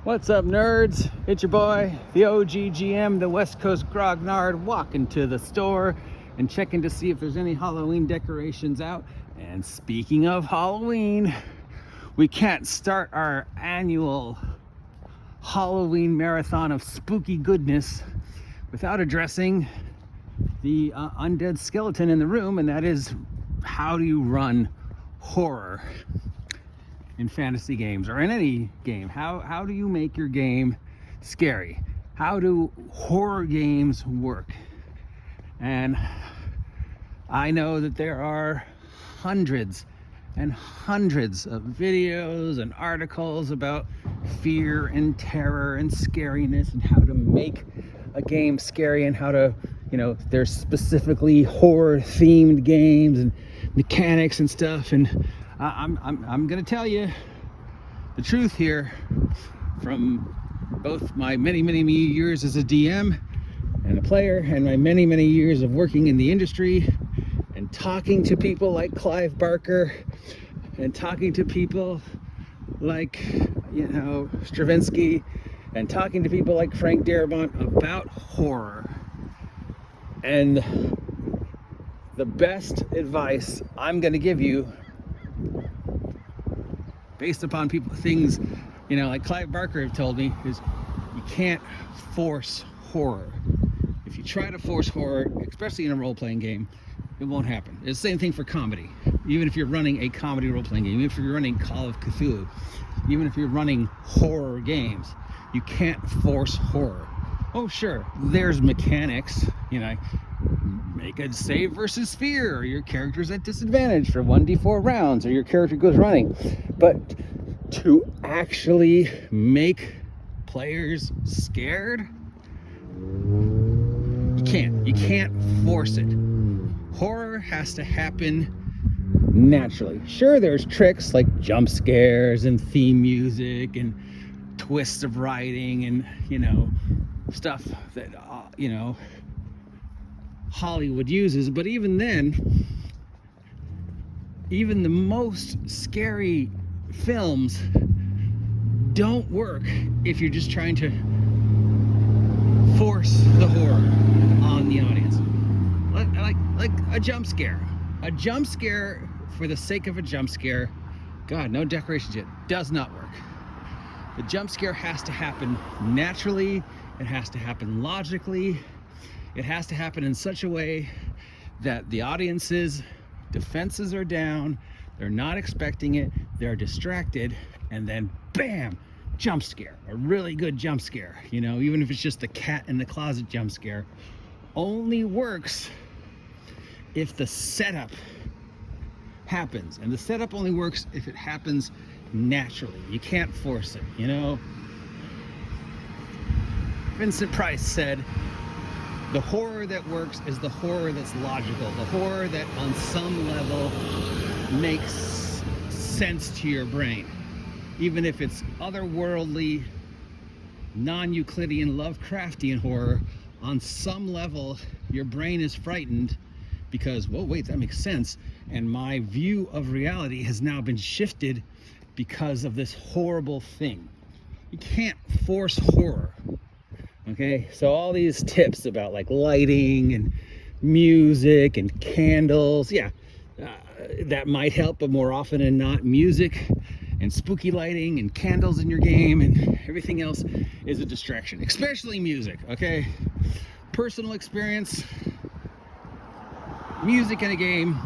What's up, nerds? It's your boy, the OGGM, the West Coast Grognard, walking to the store and checking to see if there's any Halloween decorations out. And speaking of Halloween, we can't start our annual Halloween marathon of spooky goodness without addressing the undead skeleton in the room, and that is, how do you run horror in fantasy games or in any game? How do you make your game scary? How do horror games work? And I know that there are hundreds and hundreds of videos and articles about fear and terror and scariness and how to make a game scary, and how to, there's specifically horror themed games and mechanics and stuff. And I'm gonna tell you the truth here from both my many years as a DM and a player, and my many years of working in the industry and talking to people like Clive Barker and talking to people like Stravinsky and talking to people like Frank Darabont about horror. And the best advice I'm gonna give you, based upon things like Clive Barker have told me, is you can't force horror. If you try to force horror, especially in a role-playing game, it won't happen. It's the same thing for comedy. Even if you're running a comedy role-playing game, even if you're running Call of Cthulhu, even if you're running horror games, you can't force horror. Oh sure, there's mechanics, make a save versus fear, or your character's at disadvantage for 1d4 rounds, or your character goes running. But to actually make players scared, you can't force it. Horror has to happen naturally. Sure, there's tricks like jump scares and theme music and twists of writing and stuff that Hollywood uses, but even then, even the most scary films don't work if you're just trying to force the horror on the audience. Like a jump scare. A jump scare for the sake of a jump scare, God, no decorations yet, does not work. The jump scare has to happen naturally. It has to happen logically. It has to happen in such a way that the audience's defenses are down, they're not expecting it, they're distracted, and then bam, jump scare. A really good jump scare, even if it's just the cat in the closet jump scare, only works if the setup happens. And the setup only works if it happens naturally. You can't force it, Vincent Price said, the horror that works is the horror that's logical, the horror that on some level makes sense to your brain. Even if it's otherworldly, non-Euclidean, Lovecraftian horror, on some level your brain is frightened because, whoa, wait, that makes sense. And my view of reality has now been shifted because of this horrible thing. You can't force horror. Okay, so all these tips about like lighting and music and candles, that might help, but more often than not, music and spooky lighting and candles in your game and everything else is a distraction, especially music, okay? Personal experience, music in a game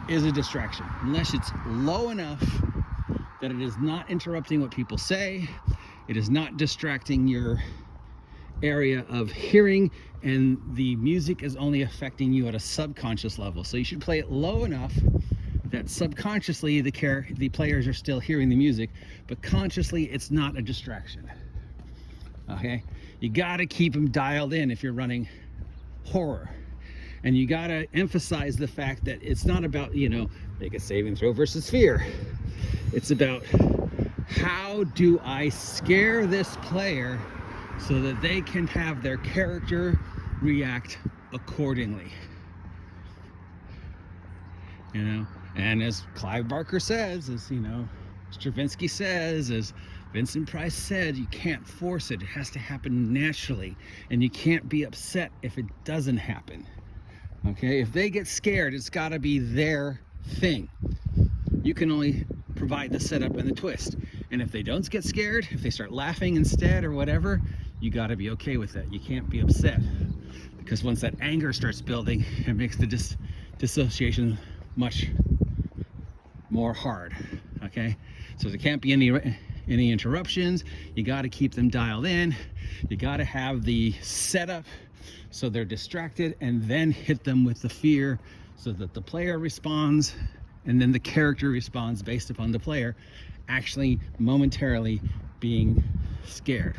is a distraction, unless it's low enough that it is not interrupting what people say, it is not distracting your area of hearing, and the music is only affecting you at a subconscious level. So you should play it low enough that subconsciously the players are still hearing the music, but consciously it's not a distraction. Okay, you gotta keep them dialed in if you're running horror, and you gotta emphasize the fact that it's not about make a saving throw versus fear. It's about, how do I scare this player so that they can have their character react accordingly. And as Clive Barker says, as Stravinsky says, as Vincent Price said you can't force it. It has to happen naturally. And you can't be upset if it doesn't happen. Okay? If they get scared, it's got to be their thing. You can only provide the setup and the twist. And if they don't get scared, if they start laughing instead or whatever, you got to be okay with that. You can't be upset. Because once that anger starts building, it makes the dissociation much more hard. Okay? So there can't be any interruptions. You got to keep them dialed in. You got to have the setup so they're distracted, and then hit them with the fear so that the player responds, and then the character responds based upon the player actually momentarily being scared.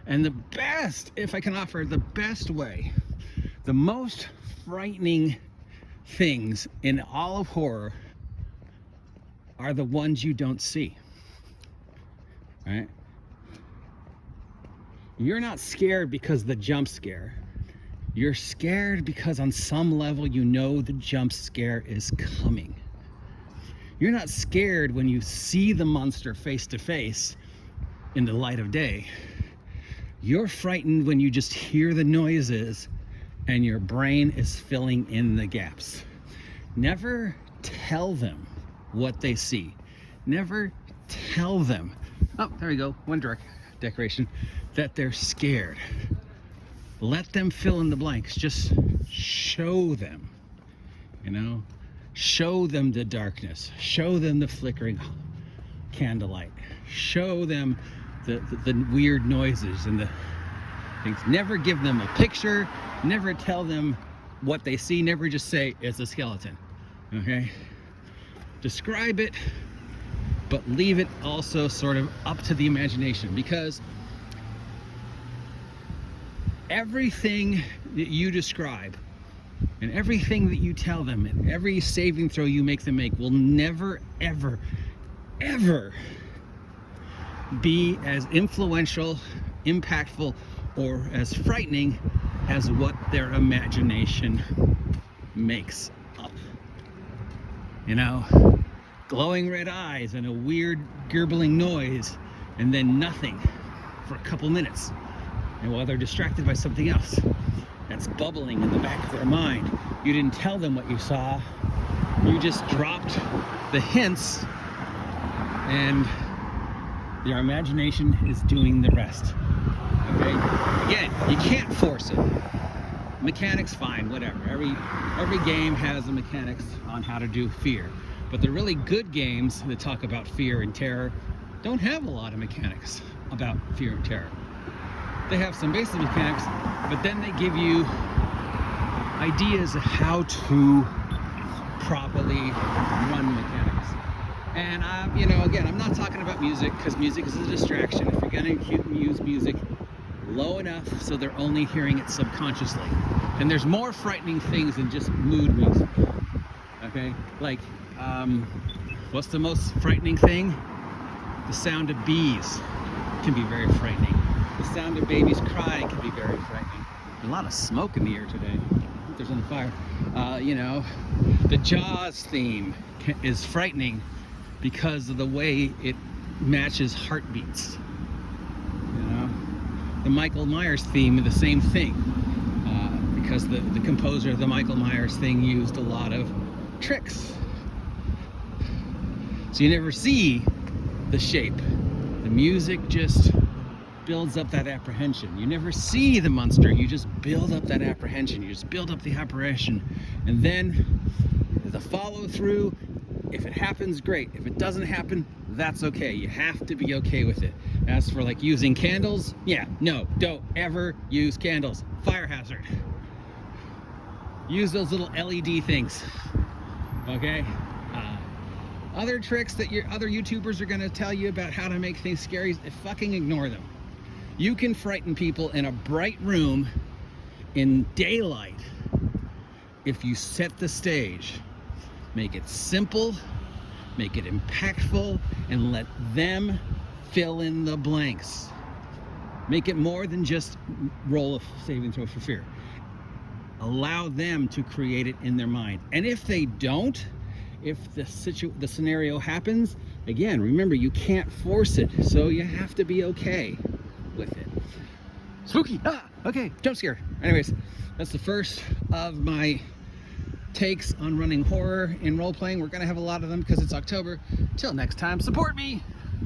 And the best, if I can offer the best way, the most frightening things in all of horror are the ones you don't see. Right? You're not scared because the jump scare. You're scared because on some level you know the jump scare is coming. You're not scared when you see the monster face to face in the light of day. You're frightened when you just hear the noises and your brain is filling in the gaps. Never tell them what they see. Never tell them, oh, there we go, one decoration, that they're scared. Let them fill in the blanks. Just show them, you know? Show them the darkness. Show them the flickering candlelight. Show them the weird noises and the things. Never give them a picture. Never tell them what they see. Never just say it's a skeleton. Okay? Describe it, but leave it also sort of up to the imagination, because everything that you describe and everything that you tell them and every saving throw you make them make will never, ever, ever be as influential, impactful, or as frightening as what their imagination makes up. You know, glowing red eyes and a weird gurgling noise, and then nothing for a couple minutes. And while they're distracted by something else that's bubbling in the back of their mind, you didn't tell them what you saw. You just dropped the hints, and your imagination is doing the rest. Okay? Again, you can't force it. Mechanics, fine, whatever. Every game has the mechanics on how to do fear. But the really good games that talk about fear and terror don't have a lot of mechanics about fear and terror. They have some basic mechanics, but then they give you ideas of how to properly run mechanics. And you know, again, I'm not talking about music, because music is a distraction. If you're going to use music, low enough so they're only hearing it subconsciously. And there's more frightening things than just mood music. Okay? Like, what's the most frightening thing? The sound of bees can be very frightening. The sound of babies crying can be very frightening. There's a lot of smoke in the air today. I think there's on fire. You know, the Jaws theme is frightening because of the way it matches heartbeats. You know, the Michael Myers theme is the same thing, because the composer of the Michael Myers thing used a lot of tricks. So you never see the shape. The music just builds up that apprehension. You never see the monster, you just build up that apprehension. You just build up the apprehension. And then the follow through, if it happens, great. If it doesn't happen, that's okay. You have to be okay with it. As for like using candles, yeah, no, don't ever use candles. Fire hazard. Use those little LED things, okay? Other tricks that your other YouTubers are gonna tell you about how to make things scary, fucking ignore them. You can frighten people in a bright room in daylight if you set the stage. Make it simple, make it impactful, and let them fill in the blanks. Make it more than just roll a saving throw for fear. Allow them to create it in their mind. And if they don't, if the scenario happens, again, remember, you can't force it, so you have to be okay with it. Spooky! Ah! Okay, jump scare. Anyways, that's the first of my takes on running horror in role-playing. We're gonna have a lot of them because it's October. Till next time, support me!